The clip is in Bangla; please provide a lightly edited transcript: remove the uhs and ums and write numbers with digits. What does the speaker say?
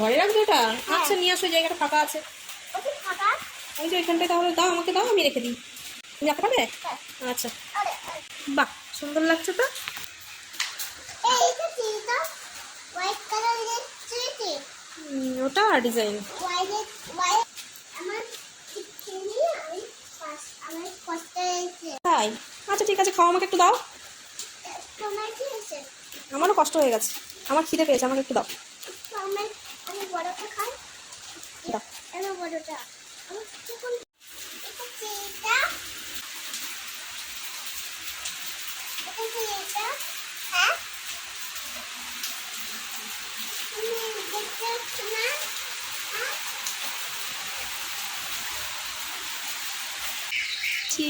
ঘরে রাখবে ওটা? আচ্ছা নিয়ে আসো, জায়গাটা ফাঁকা আছে। ওই যে ওইখানটায়, তাহলে দাও, আমাকে দাও, আমি রেখে দিই। তুমি রাখতে পারবে? আচ্ছা, বাহ, সুন্দর লাগছে তো। ওটা ডিজাইন। তাই? আচ্ছা ঠিক আছে, খাও, আমাকে একটু দাও। আমারও কষ্ট হয়ে গেছে, আমার খিদে পেয়েছে, আমাকে একটু দাও। দাও। ছি।